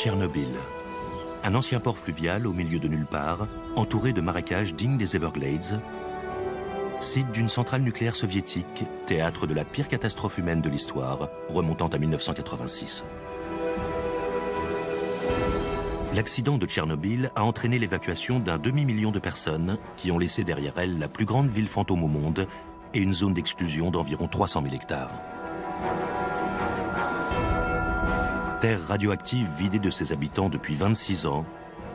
Tchernobyl, un ancien port fluvial au milieu de nulle part, entouré de marécages dignes des Everglades, site d'une centrale nucléaire soviétique, théâtre de la pire catastrophe humaine de l'histoire, remontant à 1986. L'accident de Tchernobyl a entraîné l'évacuation d'un demi-million de personnes qui ont laissé derrière elles la plus grande ville fantôme au monde et une zone d'exclusion d'environ 300 000 hectares. Terre radioactive vidée de ses habitants depuis 26 ans,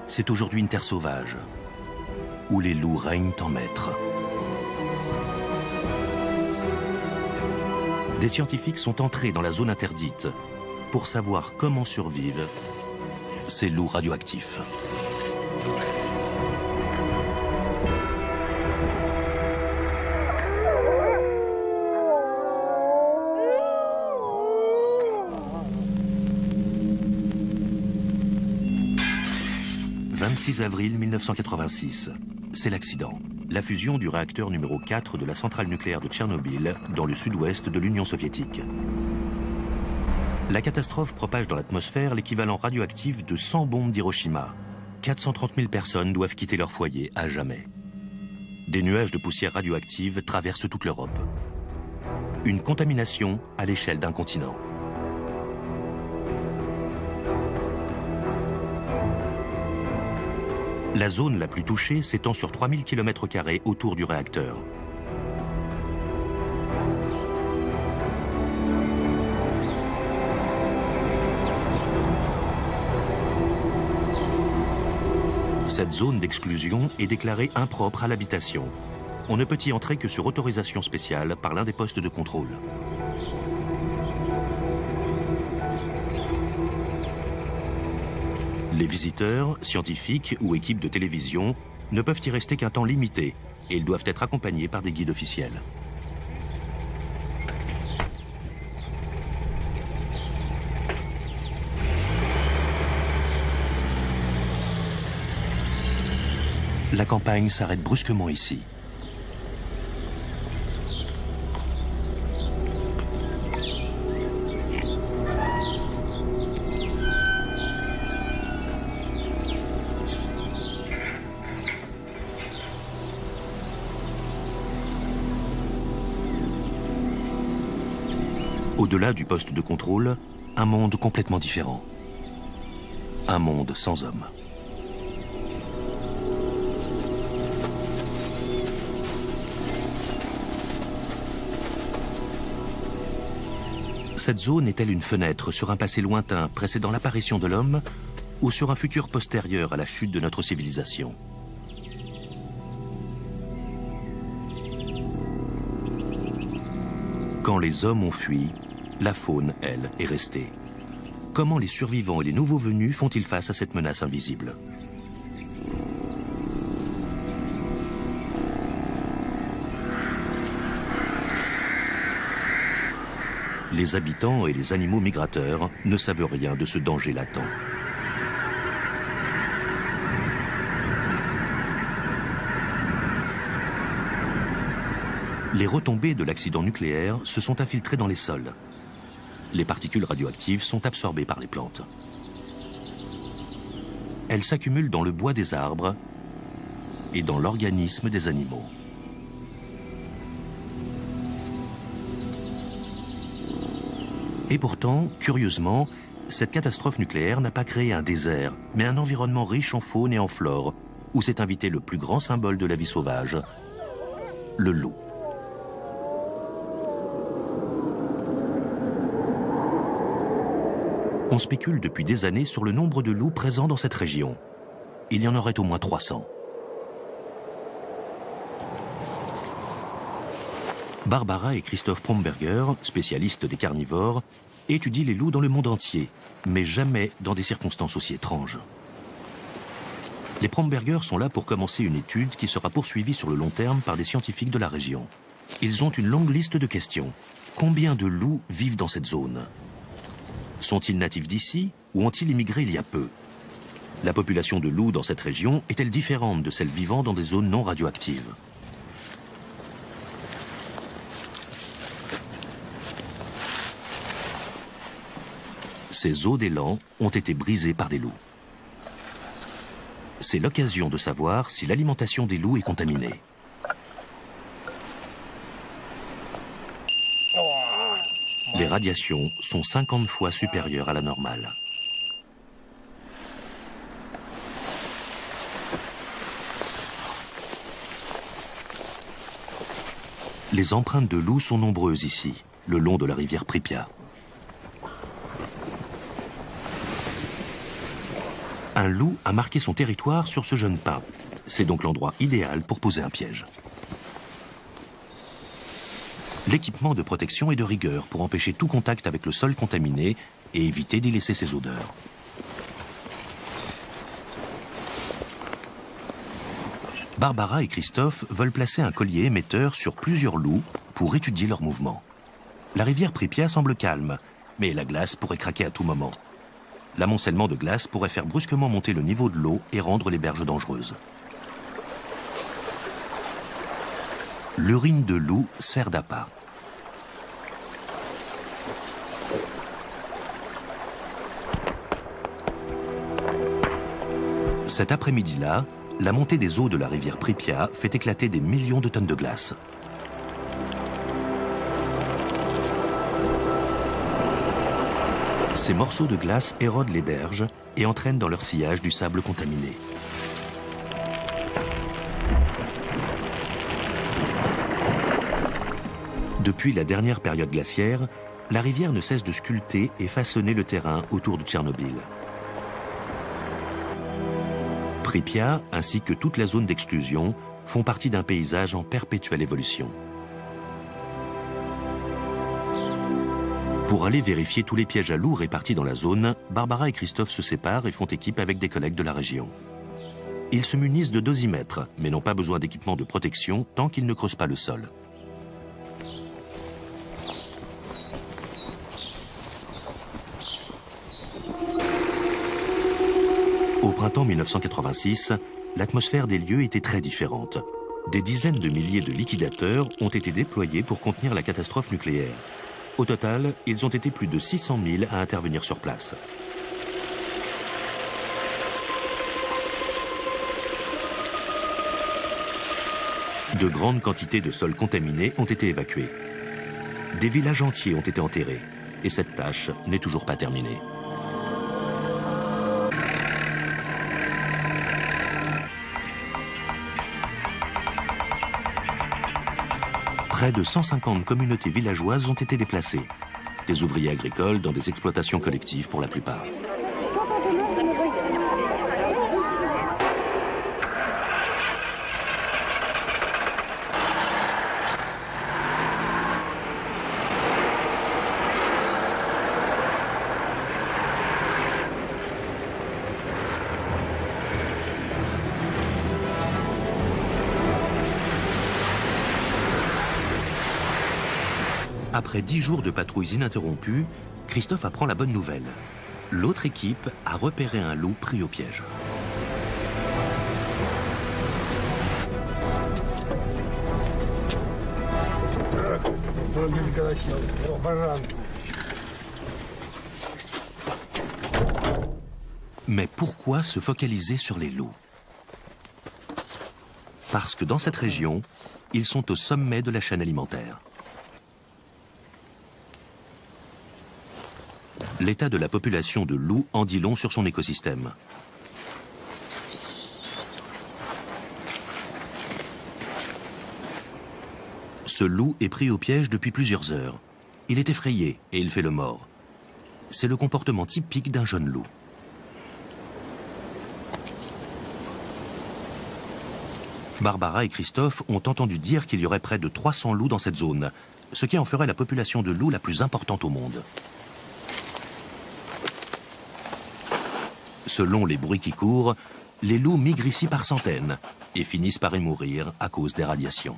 c'est aujourd'hui une terre sauvage, où les loups règnent en maître. Des scientifiques sont entrés dans la zone interdite pour savoir comment survivent ces loups radioactifs. « 26 avril 1986, c'est l'accident. La fusion du réacteur numéro 4 de la centrale nucléaire de Tchernobyl dans le sud-ouest de l'Union soviétique. La catastrophe propage dans l'atmosphère l'équivalent radioactif de 100 bombes d'Hiroshima. 430 000 personnes doivent quitter leur foyer à jamais. Des nuages de poussière radioactive traversent toute l'Europe. Une contamination à l'échelle d'un continent. La zone la plus touchée s'étend sur 3000 km² autour du réacteur. Cette zone d'exclusion est déclarée impropre à l'habitation. On ne peut y entrer que sur autorisation spéciale par l'un des postes de contrôle. Les visiteurs, scientifiques ou équipes de télévision ne peuvent y rester qu'un temps limité et ils doivent être accompagnés par des guides officiels. La campagne s'arrête brusquement ici. Au-delà du poste de contrôle, un monde complètement différent. Un monde sans hommes. Cette zone est-elle une fenêtre sur un passé lointain précédant l'apparition de l'homme ou sur un futur postérieur à la chute de notre civilisation? Quand les hommes ont fui, la faune, elle, est restée. Comment les survivants et les nouveaux venus font-ils face à cette menace invisible? Les habitants et les animaux migrateurs ne savent rien de ce danger latent. Les retombées de l'accident nucléaire se sont infiltrées dans les sols. Les particules radioactives sont absorbées par les plantes. Elles s'accumulent dans le bois des arbres et dans l'organisme des animaux. Et pourtant, curieusement, cette catastrophe nucléaire n'a pas créé un désert, mais un environnement riche en faune et en flore, où s'est invité le plus grand symbole de la vie sauvage, le loup. On spécule depuis des années sur le nombre de loups présents dans cette région. Il y en aurait au moins 300. Barbara et Christophe Promberger, spécialistes des carnivores, étudient les loups dans le monde entier, mais jamais dans des circonstances aussi étranges. Les Promberger sont là pour commencer une étude qui sera poursuivie sur le long terme par des scientifiques de la région. Ils ont une longue liste de questions. Combien de loups vivent dans cette zone? Sont-ils natifs d'ici ou ont-ils immigré il y a peu? La population de loups dans cette région est-elle différente de celle vivant dans des zones non radioactives? Ces eaux d'élan ont été brisées par des loups. C'est l'occasion de savoir si l'alimentation des loups est contaminée. Les radiations sont 50 fois supérieures à la normale. Les empreintes de loups sont nombreuses ici, le long de la rivière Pripia. Un loup a marqué son territoire sur ce jeune pin. C'est donc l'endroit idéal pour poser un piège. L'équipement de protection est de rigueur pour empêcher tout contact avec le sol contaminé et éviter d'y laisser ses odeurs. Barbara et Christophe veulent placer un collier émetteur sur plusieurs loups pour étudier leurs mouvements. La rivière Pripia semble calme, mais la glace pourrait craquer à tout moment. L'amoncellement de glace pourrait faire brusquement monter le niveau de l'eau et rendre les berges dangereuses. L'urine de loup sert d'appât. Cet après-midi-là, la montée des eaux de la rivière Pripia fait éclater des millions de tonnes de glace. Ces morceaux de glace érodent les berges et entraînent dans leur sillage du sable contaminé. Depuis la dernière période glaciaire, la rivière ne cesse de sculpter et façonner le terrain autour de Tchernobyl. Pripia, ainsi que toute la zone d'exclusion, font partie d'un paysage en perpétuelle évolution. Pour aller vérifier tous les pièges à loups répartis dans la zone, Barbara et Christophe se séparent et font équipe avec des collègues de la région. Ils se munissent de dosimètres, mais n'ont pas besoin d'équipement de protection tant qu'ils ne creusent pas le sol. Au printemps 1986, l'atmosphère des lieux était très différente. Des dizaines de milliers de liquidateurs ont été déployés pour contenir la catastrophe nucléaire. Au total, ils ont été plus de 600 000 à intervenir sur place. De grandes quantités de sols contaminés ont été évacués. Des villages entiers ont été enterrés. Et cette tâche n'est toujours pas terminée. Près de 150 communautés villageoises ont été déplacées. Des ouvriers agricoles dans des exploitations collectives pour la plupart. Après 10 jours de patrouilles ininterrompues, Christophe apprend la bonne nouvelle. L'autre équipe a repéré un loup pris au piège. Mais pourquoi se focaliser sur les loups? Parce que dans cette région, ils sont au sommet de la chaîne alimentaire. L'état de la population de loups en dit long sur son écosystème. Ce loup est pris au piège depuis plusieurs heures. Il est effrayé et il fait le mort. C'est le comportement typique d'un jeune loup. Barbara et Christophe ont entendu dire qu'il y aurait près de 300 loups dans cette zone, ce qui en ferait la population de loups la plus importante au monde. Selon les bruits qui courent, les loups migrent ici par centaines et finissent par y mourir à cause des radiations.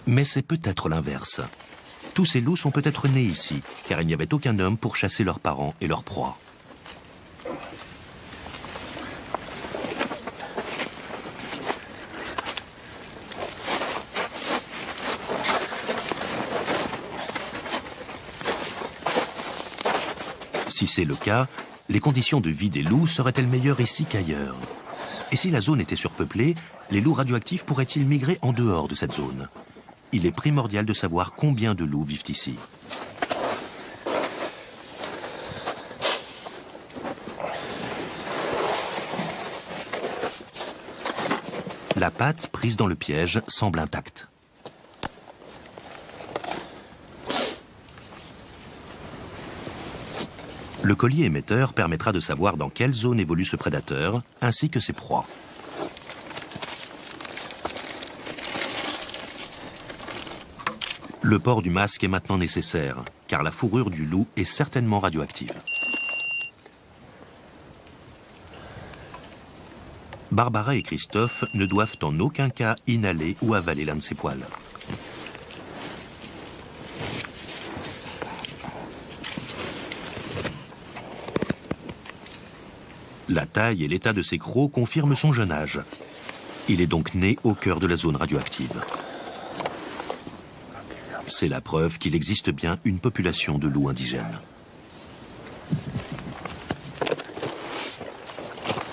Mais c'est peut-être l'inverse. Tous ces loups sont peut-être nés ici, car il n'y avait aucun homme pour chasser leurs parents et leurs proies. Si c'est le cas, les conditions de vie des loups seraient-elles meilleures ici qu'ailleurs? Et si la zone était surpeuplée, les loups radioactifs pourraient-ils migrer en dehors de cette zone? Il est primordial de savoir combien de loups vivent ici. La patte prise dans le piège semble intacte. Le collier émetteur permettra de savoir dans quelle zone évolue ce prédateur, ainsi que ses proies. Le port du masque est maintenant nécessaire, car la fourrure du loup est certainement radioactive. Barbara et Christophe ne doivent en aucun cas inhaler ou avaler l'un de ses poils. La taille et l'état de ses crocs confirment son jeune âge. Il est donc né au cœur de la zone radioactive. C'est la preuve qu'il existe bien une population de loups indigènes.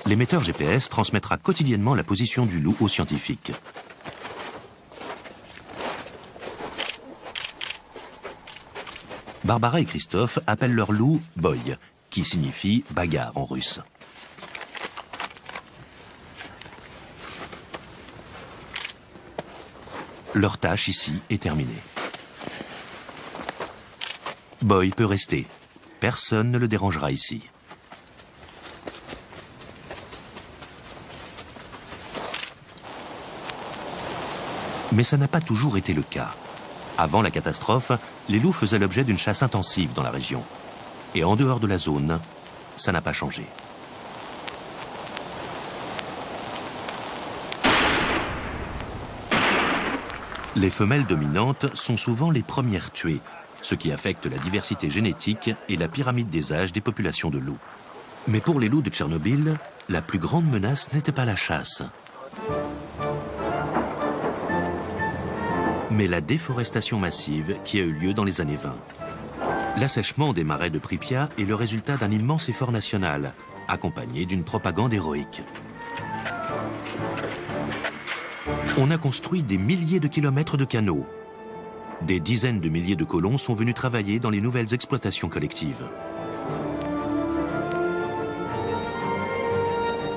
L'émetteur GPS transmettra quotidiennement la position du loup aux scientifiques. Barbara et Christophe appellent leur loup Boy, qui signifie bagarre en russe. Leur tâche ici est terminée. Boy peut rester. Personne ne le dérangera ici. Mais ça n'a pas toujours été le cas. Avant la catastrophe, les loups faisaient l'objet d'une chasse intensive dans la région. Et en dehors de la zone, ça n'a pas changé. Les femelles dominantes sont souvent les premières tuées, ce qui affecte la diversité génétique et la pyramide des âges des populations de loups. Mais pour les loups de Tchernobyl, la plus grande menace n'était pas la chasse, mais la déforestation massive qui a eu lieu dans les années 20. L'assèchement des marais de Pripyat est le résultat d'un immense effort national, accompagné d'une propagande héroïque. On a construit des milliers de kilomètres de canaux. Des dizaines de milliers de colons sont venus travailler dans les nouvelles exploitations collectives.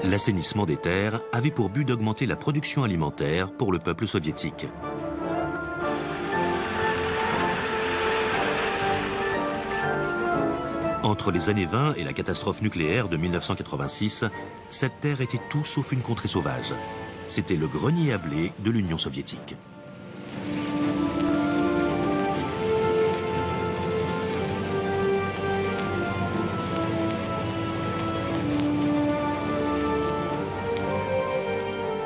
L'assainissement des terres avait pour but d'augmenter la production alimentaire pour le peuple soviétique. Entre les années 20 et la catastrophe nucléaire de 1986, cette terre était tout sauf une contrée sauvage. C'était le grenier à blé de l'Union soviétique.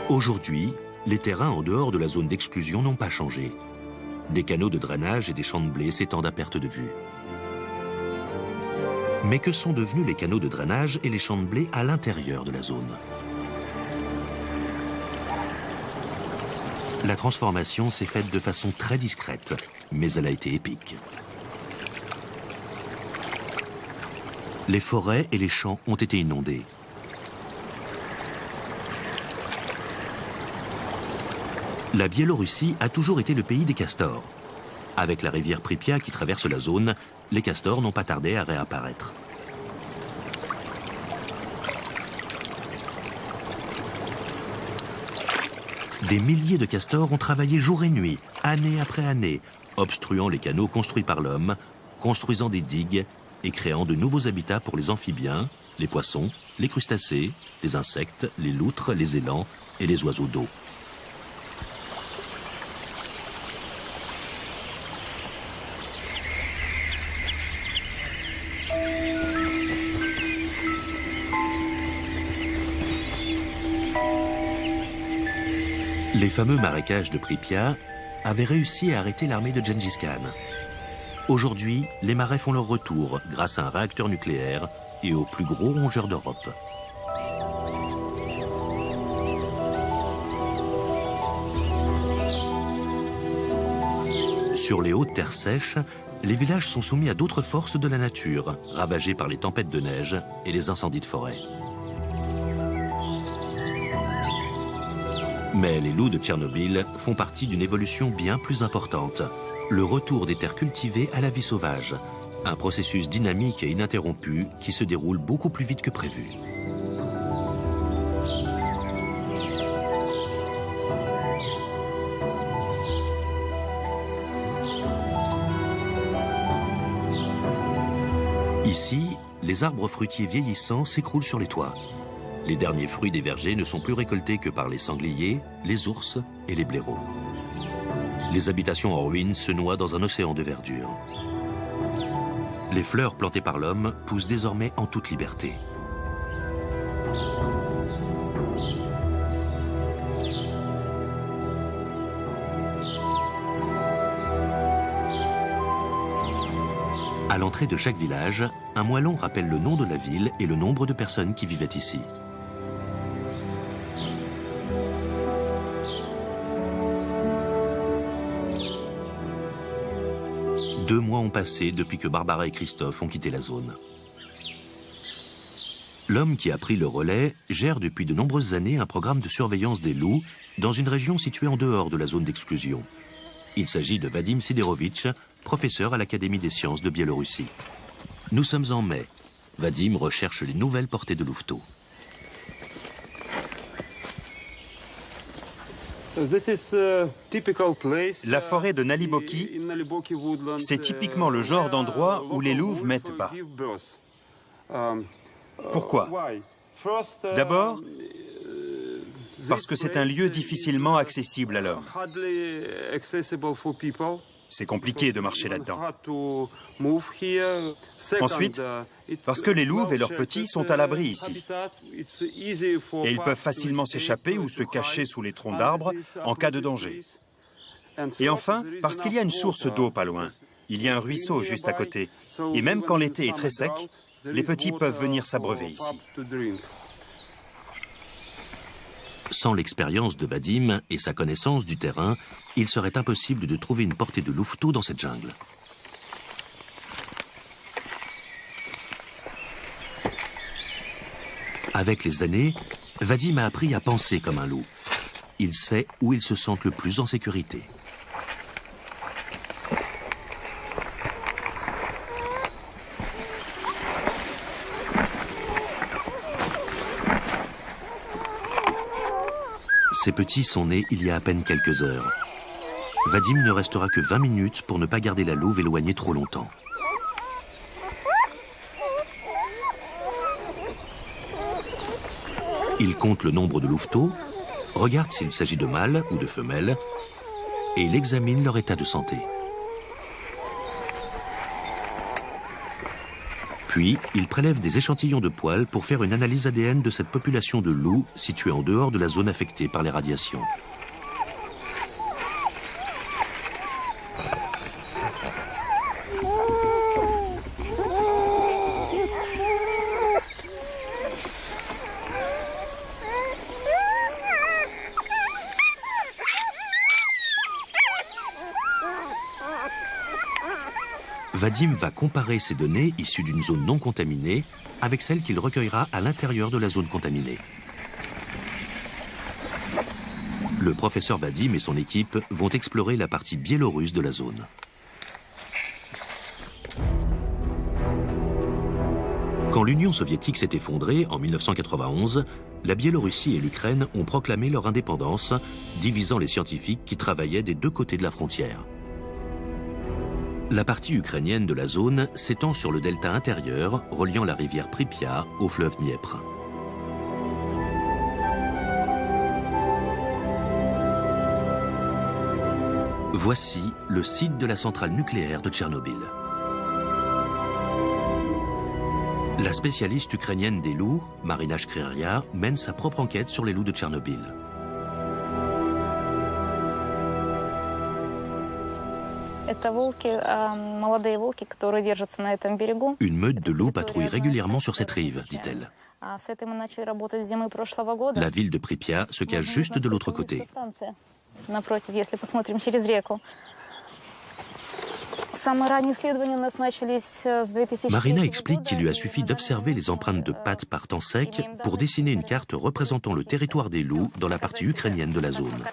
Aujourd'hui, les terrains en dehors de la zone d'exclusion n'ont pas changé. Des canaux de drainage et des champs de blé s'étendent à perte de vue. Mais que sont devenus les canaux de drainage et les champs de blé à l'intérieur de la zone? La transformation s'est faite de façon très discrète, mais elle a été épique. Les forêts et les champs ont été inondés. La Biélorussie a toujours été le pays des castors. Avec la rivière Pripyat qui traverse la zone, les castors n'ont pas tardé à réapparaître. Des milliers de castors ont travaillé jour et nuit, année après année, obstruant les canaux construits par l'homme, construisant des digues et créant de nouveaux habitats pour les amphibiens, les poissons, les crustacés, les insectes, les loutres, les élans et les oiseaux d'eau. Les fameux marécages de Pripyat avaient réussi à arrêter l'armée de Gengis Khan. Aujourd'hui, les marais font leur retour grâce à un réacteur nucléaire et au plus gros rongeur d'Europe. Sur les hautes terres sèches, les villages sont soumis à d'autres forces de la nature, ravagés par les tempêtes de neige et les incendies de forêt. Mais les loups de Tchernobyl font partie d'une évolution bien plus importante. Le retour des terres cultivées à la vie sauvage. Un processus dynamique et ininterrompu qui se déroule beaucoup plus vite que prévu. Ici, les arbres fruitiers vieillissants s'écroulent sur les toits. Les derniers fruits des vergers ne sont plus récoltés que par les sangliers, les ours et les blaireaux. Les habitations en ruine se noient dans un océan de verdure. Les fleurs plantées par l'homme poussent désormais en toute liberté. À l'entrée de chaque village, un moellon rappelle le nom de la ville et le nombre de personnes qui vivaient ici. Deux mois ont passé depuis que Barbara et Christophe ont quitté la zone. L'homme qui a pris le relais gère depuis de nombreuses années un programme de surveillance des loups dans une région située en dehors de la zone d'exclusion. Il s'agit de Vadim Siderovitch, professeur à l'Académie des sciences de Biélorussie. Nous sommes en mai. Vadim recherche les nouvelles portées de louveteaux. La forêt de Naliboki, c'est typiquement le genre d'endroit où les louves mettent bas. Pourquoi? D'abord, parce que c'est un lieu difficilement accessible à l'homme. C'est compliqué de marcher là-dedans. Ensuite, parce que les louves et leurs petits sont à l'abri ici. Et ils peuvent facilement s'échapper ou se cacher sous les troncs d'arbres en cas de danger. Et enfin, parce qu'il y a une source d'eau pas loin. Il y a un ruisseau juste à côté. Et même quand l'été est très sec, les petits peuvent venir s'abreuver ici. Sans l'expérience de Vadim et sa connaissance du terrain, il serait impossible de trouver une portée de louveteaux dans cette jungle. Avec les années, Vadim a appris à penser comme un loup. Il sait où il se sent le plus en sécurité. Ces petits sont nés il y a à peine quelques heures. Vadim ne restera que 20 minutes pour ne pas garder la louve éloignée trop longtemps. Il compte le nombre de louveteaux, regarde s'il s'agit de mâles ou de femelles, et il examine leur état de santé. Puis, il prélève des échantillons de poils pour faire une analyse ADN de cette population de loups située en dehors de la zone affectée par les radiations. Vadim va comparer ces données issues d'une zone non contaminée avec celles qu'il recueillera à l'intérieur de la zone contaminée. Le professeur Vadim et son équipe vont explorer la partie biélorusse de la zone. Quand l'Union soviétique s'est effondrée en 1991, la Biélorussie et l'Ukraine ont proclamé leur indépendance, divisant les scientifiques qui travaillaient des deux côtés de la frontière. La partie ukrainienne de la zone s'étend sur le delta intérieur reliant la rivière Pripyat au fleuve Dniepr. Voici le site de la centrale nucléaire de Tchernobyl. La spécialiste ukrainienne des loups, Marina Shkriria, mène sa propre enquête sur les loups de Tchernobyl. Une meute de loups patrouille régulièrement sur cette rive, dit-elle. La ville de Pripyat se cache juste de l'autre côté. Marina explique qu'il lui a suffi d'observer les empreintes de pattes par temps sec pour dessiner une carte représentant le territoire des loups dans la partie ukrainienne de la zone.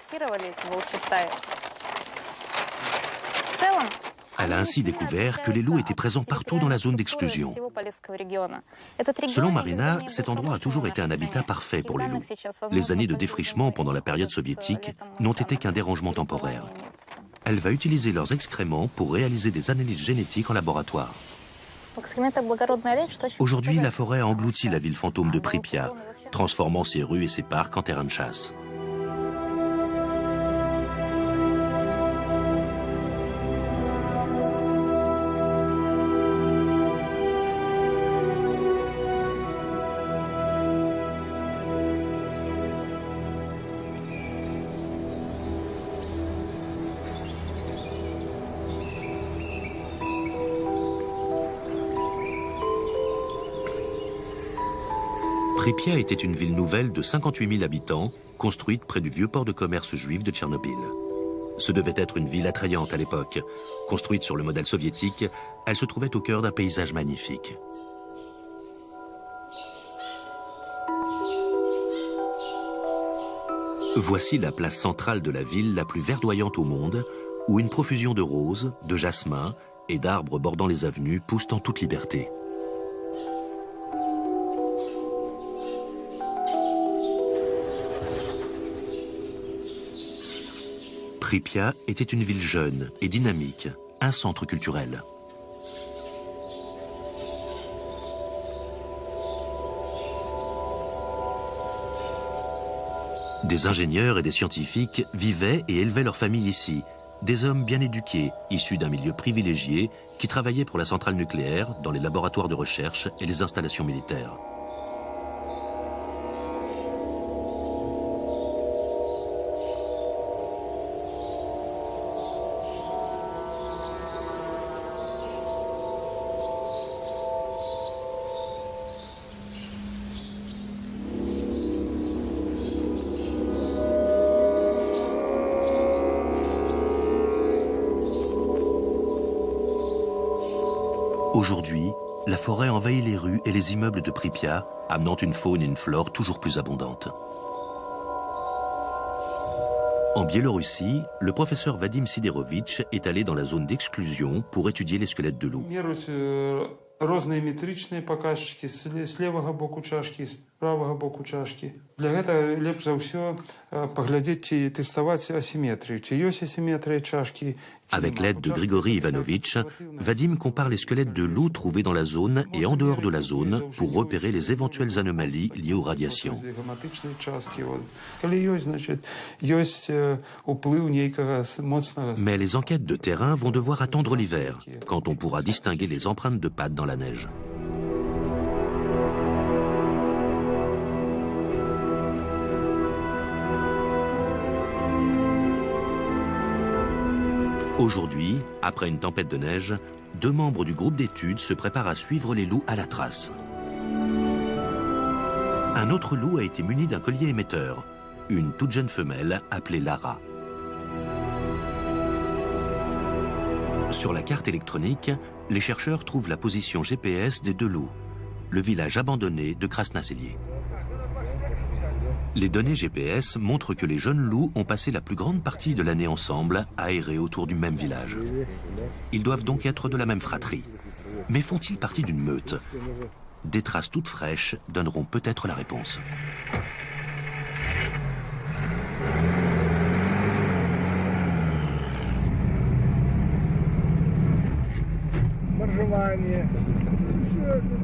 Elle a ainsi découvert que les loups étaient présents partout dans la zone d'exclusion. Selon Marina, cet endroit a toujours été un habitat parfait pour les loups. Les années de défrichement pendant la période soviétique n'ont été qu'un dérangement temporaire. Elle va utiliser leurs excréments pour réaliser des analyses génétiques en laboratoire. Aujourd'hui, la forêt a englouti la ville fantôme de Pripyat, transformant ses rues et ses parcs en terrain de chasse. Pripyat était une ville nouvelle de 58 000 habitants, construite près du vieux port de commerce juif de Tchernobyl. Ce devait être une ville attrayante à l'époque. Construite sur le modèle soviétique, elle se trouvait au cœur d'un paysage magnifique. Voici la place centrale de la ville la plus verdoyante au monde, où une profusion de roses, de jasmins et d'arbres bordant les avenues poussent en toute liberté. Pripyat était une ville jeune et dynamique, un centre culturel. Des ingénieurs et des scientifiques vivaient et élevaient leur famille ici, des hommes bien éduqués, issus d'un milieu privilégié, qui travaillaient pour la centrale nucléaire, dans les laboratoires de recherche et les installations militaires. Aujourd'hui, la forêt envahit les rues et les immeubles de Pripyat, amenant une faune et une flore toujours plus abondantes. En Biélorussie, le professeur Vadim Siderovitch est allé dans la zone d'exclusion pour étudier les squelettes de loups. Разные метричные показчики с левого боку чашки, с правого боку чашки. Для этого лепш за все поглядеть и тестовать асимметрию. Чи есть асимметрия чашки. Avec l'aide de Grigori Ivanovitch, Vadim compare les squelettes de loups trouvés dans la zone et en dehors de la zone pour repérer les éventuelles anomalies liées aux radiations. Mais les enquêtes de terrain vont devoir attendre l'hiver, quand on pourra distinguer les empreintes de pattes dans la neige. Aujourd'hui, après une tempête de neige, 2 membres du groupe d'études se préparent à suivre les loups à la trace. Un autre loup a été muni d'un collier émetteur, une toute jeune femelle appelée Lara. Sur la carte électronique, les chercheurs trouvent la position GPS des 2 loups, le village abandonné de Krasnaselye. Les données GPS montrent que les jeunes loups ont passé la plus grande partie de l'année ensemble, aérés autour du même village. Ils doivent donc être de la même fratrie. Mais font-ils partie d'une meute? Des traces toutes fraîches donneront peut-être la réponse.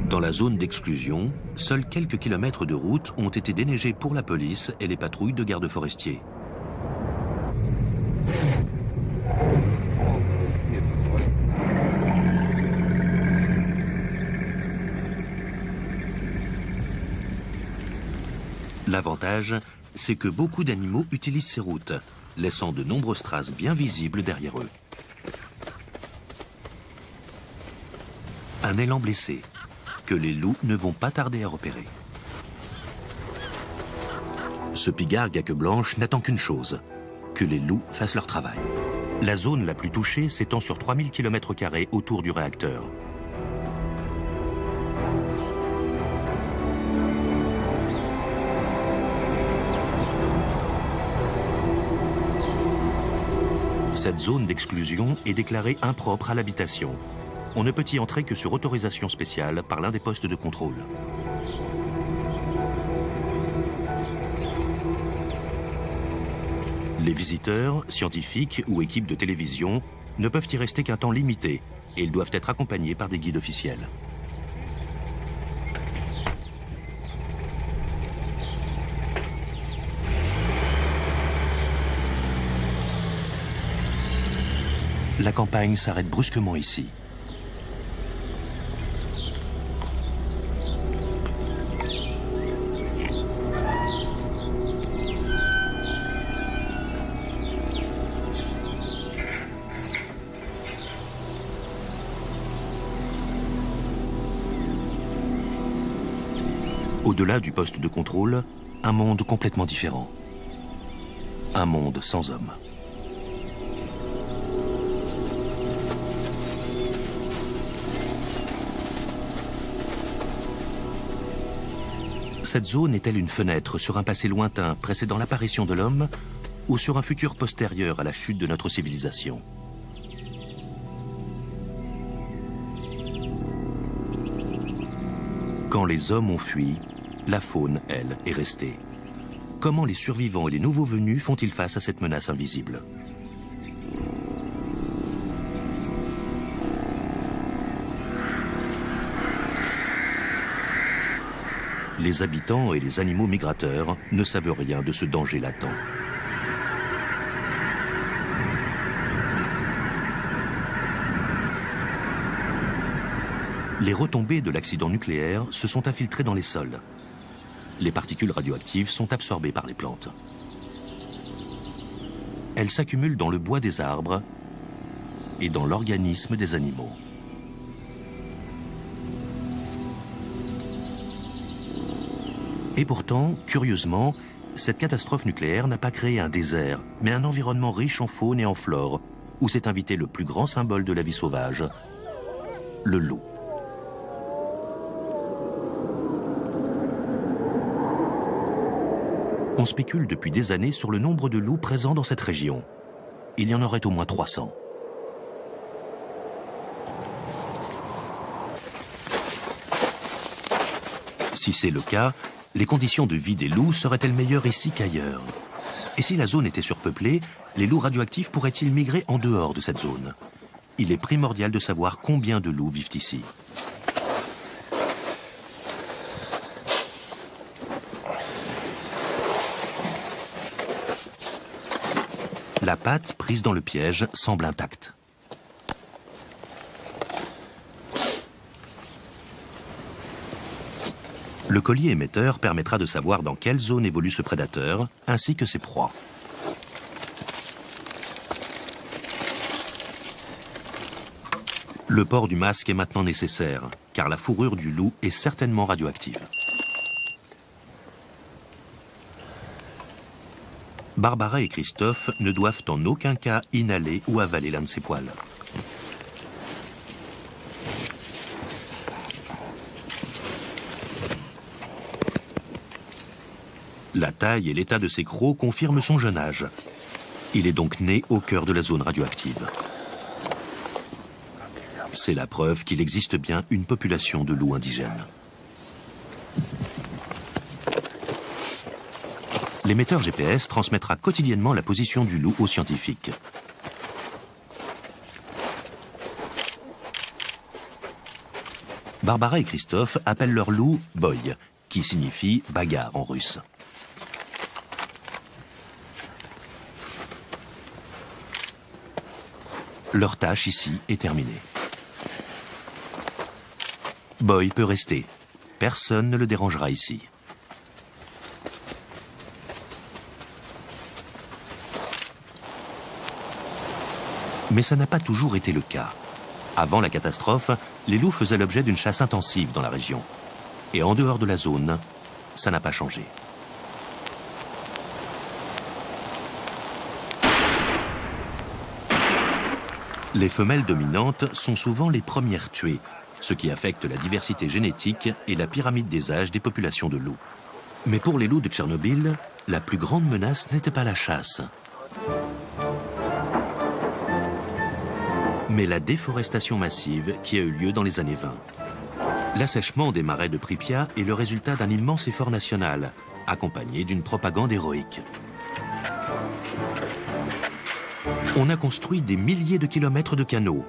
Dans la zone d'exclusion, seuls quelques kilomètres de route ont été déneigés pour la police et les patrouilles de gardes forestiers. L'avantage, c'est que beaucoup d'animaux utilisent ces routes, laissant de nombreuses traces bien visibles derrière eux. Un élan blessé, que les loups ne vont pas tarder à repérer. Ce pigargue à queue blanche n'attend qu'une chose, que les loups fassent leur travail. La zone la plus touchée s'étend sur 3000 km² autour du réacteur. Cette zone d'exclusion est déclarée impropre à l'habitation. On ne peut y entrer que sur autorisation spéciale par l'un des postes de contrôle. Les visiteurs, scientifiques ou équipes de télévision ne peuvent y rester qu'un temps limité et ils doivent être accompagnés par des guides officiels. La campagne s'arrête brusquement ici. Au-delà du poste de contrôle, un monde complètement différent. Un monde sans hommes. Cette zone est-elle une fenêtre sur un passé lointain précédant l'apparition de l'homme ou sur un futur postérieur à la chute de notre civilisation? Quand les hommes ont fui, la faune, elle, est restée. Comment les survivants et les nouveaux venus font-ils face à cette menace invisible? Les habitants et les animaux migrateurs ne savent rien de ce danger latent. Les retombées de l'accident nucléaire se sont infiltrées dans les sols. Les particules radioactives sont absorbées par les plantes. Elles s'accumulent dans le bois des arbres et dans l'organisme des animaux. Et pourtant, curieusement, cette catastrophe nucléaire n'a pas créé un désert, mais un environnement riche en faune et en flore, où s'est invité le plus grand symbole de la vie sauvage, le loup. On spécule depuis des années sur le nombre de loups présents dans cette région. Il y en aurait au moins 300. Si c'est le cas, les conditions de vie des loups seraient-elles meilleures ici qu'ailleurs? Et si la zone était surpeuplée, les loups radioactifs pourraient-ils migrer en dehors de cette zone? Il est primordial de savoir combien de loups vivent ici. La patte prise dans le piège semble intacte. Le collier émetteur permettra de savoir dans quelle zone évolue ce prédateur, ainsi que ses proies. Le port du masque est maintenant nécessaire, car la fourrure du loup est certainement radioactive. Barbara et Christophe ne doivent en aucun cas inhaler ou avaler l'un de ses poils. La taille et l'état de ses crocs confirment son jeune âge. Il est donc né au cœur de la zone radioactive. C'est la preuve qu'il existe bien une population de loups indigènes. L'émetteur GPS transmettra quotidiennement la position du loup aux scientifiques. Barbara et Christophe appellent leur loup Boy, qui signifie bagarre en russe. Leur tâche ici est terminée. Boy peut rester. Personne ne le dérangera ici. Mais ça n'a pas toujours été le cas. Avant la catastrophe, les loups faisaient l'objet d'une chasse intensive dans la région. Et en dehors de la zone, ça n'a pas changé. Les femelles dominantes sont souvent les premières tuées, ce qui affecte la diversité génétique et la pyramide des âges des populations de loups. Mais pour les loups de Tchernobyl, la plus grande menace n'était pas la chasse, mais la déforestation massive qui a eu lieu dans les années 20. L'assèchement des marais de Pripyat est le résultat d'un immense effort national, accompagné d'une propagande héroïque. On a construit des milliers de kilomètres de canaux.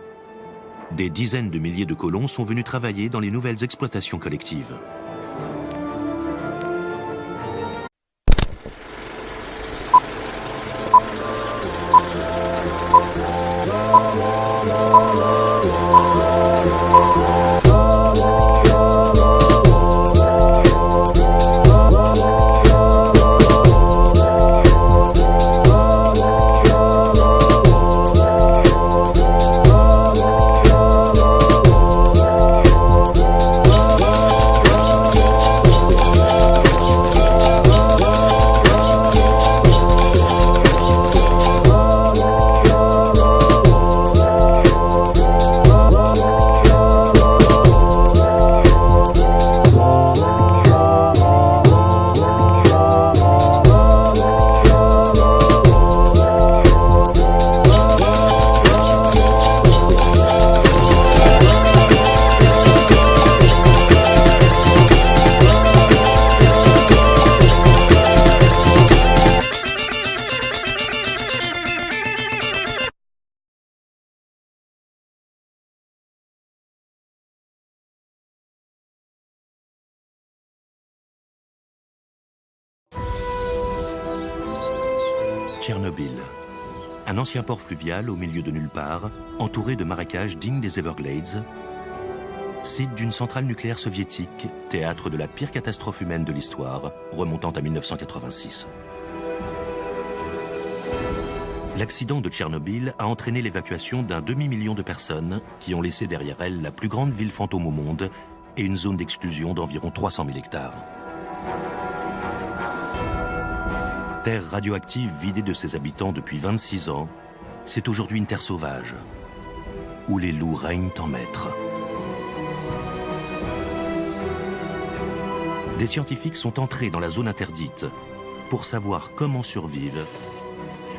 Des dizaines de milliers de colons sont venus travailler dans les nouvelles exploitations collectives. Tchernobyl, un ancien port fluvial au milieu de nulle part, entouré de marécages dignes des Everglades, site d'une centrale nucléaire soviétique, théâtre de la pire catastrophe humaine de l'histoire, remontant à 1986. L'accident de Tchernobyl a entraîné l'évacuation d'un demi-million de personnes qui ont laissé derrière elles la plus grande ville fantôme au monde et une zone d'exclusion d'environ 300 000 hectares. Terre radioactive vidée de ses habitants depuis 26 ans, c'est aujourd'hui une terre sauvage, où les loups règnent en maître. Des scientifiques sont entrés dans la zone interdite pour savoir comment survivent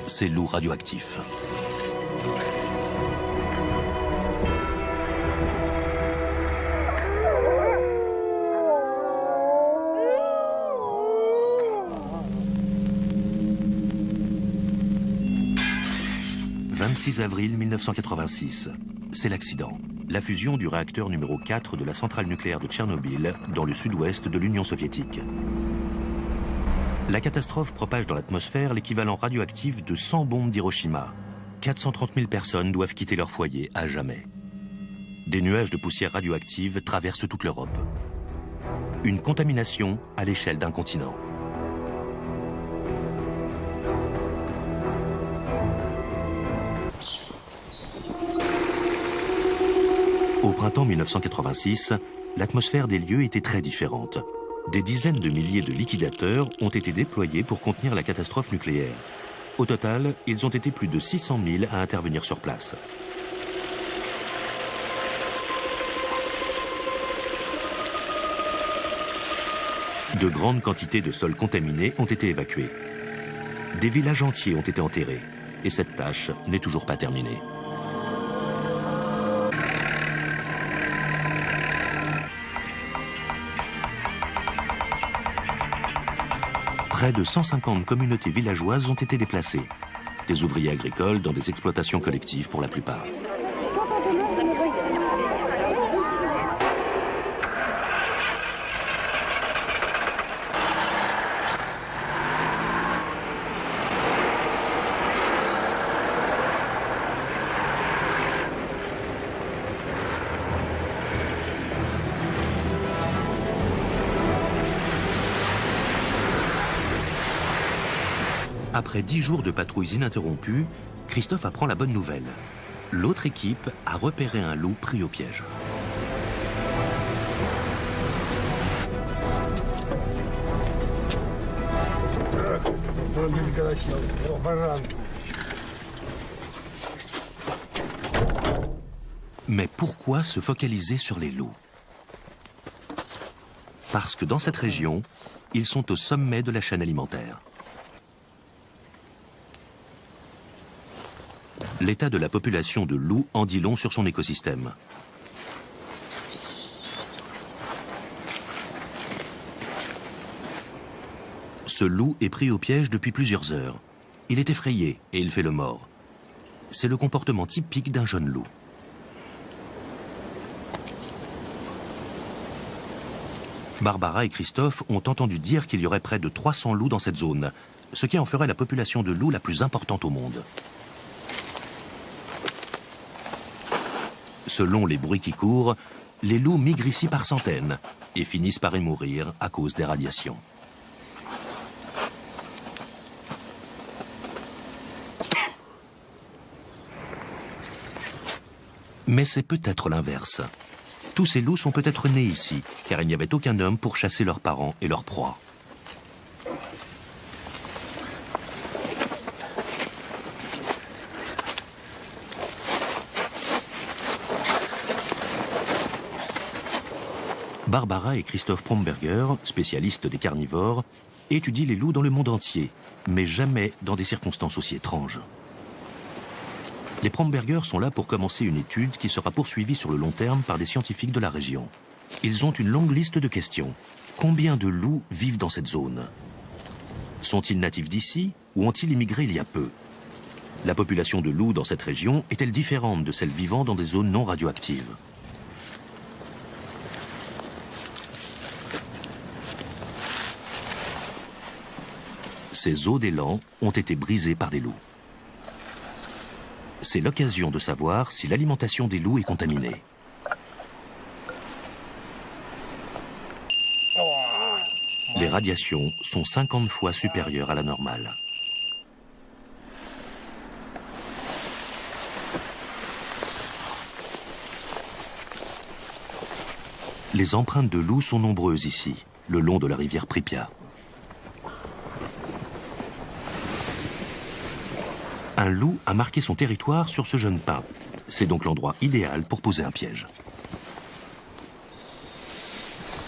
ces loups radioactifs. « 26 avril 1986, c'est l'accident. La fusion du réacteur numéro 4 de la centrale nucléaire de Tchernobyl, dans le sud-ouest de l'Union soviétique. La catastrophe propage dans l'atmosphère l'équivalent radioactif de 100 bombes d'Hiroshima. 430 000 personnes doivent quitter leur foyer à jamais. Des nuages de poussière radioactive traversent toute l'Europe. Une contamination à l'échelle d'un continent. Au printemps 1986, l'atmosphère des lieux était très différente. Des dizaines de milliers de liquidateurs ont été déployés pour contenir la catastrophe nucléaire. Au total, ils ont été plus de 600 000 à intervenir sur place. De grandes quantités de sols contaminés ont été évacués. Des villages entiers ont été enterrés. Et cette tâche n'est toujours pas terminée. Près de 150 communautés villageoises ont été déplacées. Des ouvriers agricoles dans des exploitations collectives pour la plupart. Après 10 jours de patrouilles ininterrompues, Christophe apprend la bonne nouvelle. L'autre équipe a repéré un loup pris au piège. Mais pourquoi se focaliser sur les loups? Parce que dans cette région, ils sont au sommet de la chaîne alimentaire. L'état de la population de loups en dit long sur son écosystème. Ce loup est pris au piège depuis plusieurs heures. Il est effrayé et il fait le mort. C'est le comportement typique d'un jeune loup. Barbara et Christophe ont entendu dire qu'il y aurait près de 300 loups dans cette zone, ce qui en ferait la population de loups la plus importante au monde. Selon les bruits qui courent, les loups migrent ici par centaines et finissent par y mourir à cause des radiations. Mais c'est peut-être l'inverse. Tous ces loups sont peut-être nés ici, car il n'y avait aucun homme pour chasser leurs parents et leurs proies. Barbara et Christophe Promberger, spécialistes des carnivores, étudient les loups dans le monde entier, mais jamais dans des circonstances aussi étranges. Les Promberger sont là pour commencer une étude qui sera poursuivie sur le long terme par des scientifiques de la région. Ils ont une longue liste de questions. Combien de loups vivent dans cette zone? Sont-ils natifs d'ici ou ont-ils immigré il y a peu? La population de loups dans cette région est-elle différente de celle vivant dans des zones non radioactives? Ces os d'élan ont été brisés par des loups. C'est l'occasion de savoir si l'alimentation des loups est contaminée. Les radiations sont 50 fois supérieures à la normale. Les empreintes de loups sont nombreuses ici, le long de la rivière Pripyat. Un loup a marqué son territoire sur ce jeune pin. C'est donc l'endroit idéal pour poser un piège.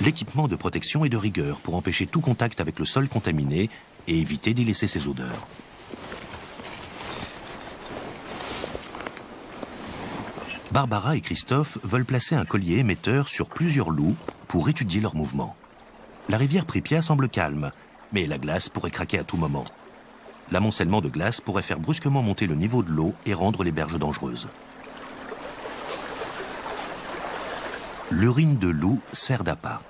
L'équipement de protection est de rigueur pour empêcher tout contact avec le sol contaminé et éviter d'y laisser ses odeurs. Barbara et Christophe veulent placer un collier émetteur sur plusieurs loups pour étudier leurs mouvements. La rivière Pripyat semble calme, mais la glace pourrait craquer à tout moment. L'amoncellement de glace pourrait faire brusquement monter le niveau de l'eau et rendre les berges dangereuses. L'urine de loup sert d'appât.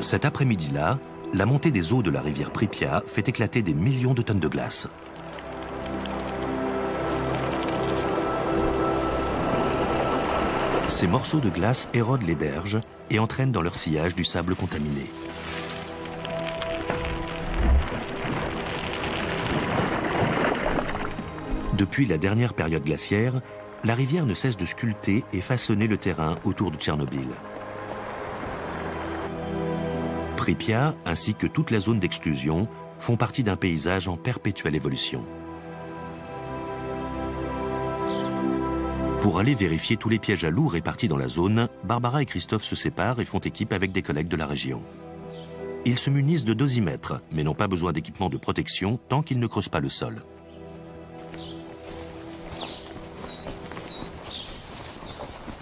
Cet après-midi-là, la montée des eaux de la rivière Pripyat fait éclater des millions de tonnes de glace. Ces morceaux de glace érodent les berges et entraînent dans leur sillage du sable contaminé. Depuis la dernière période glaciaire, la rivière ne cesse de sculpter et façonner le terrain autour de Tchernobyl. Pripyat, ainsi que toute la zone d'exclusion, font partie d'un paysage en perpétuelle évolution. Pour aller vérifier tous les pièges à loups répartis dans la zone, Barbara et Christophe se séparent et font équipe avec des collègues de la région. Ils se munissent de dosimètres, mais n'ont pas besoin d'équipement de protection tant qu'ils ne creusent pas le sol.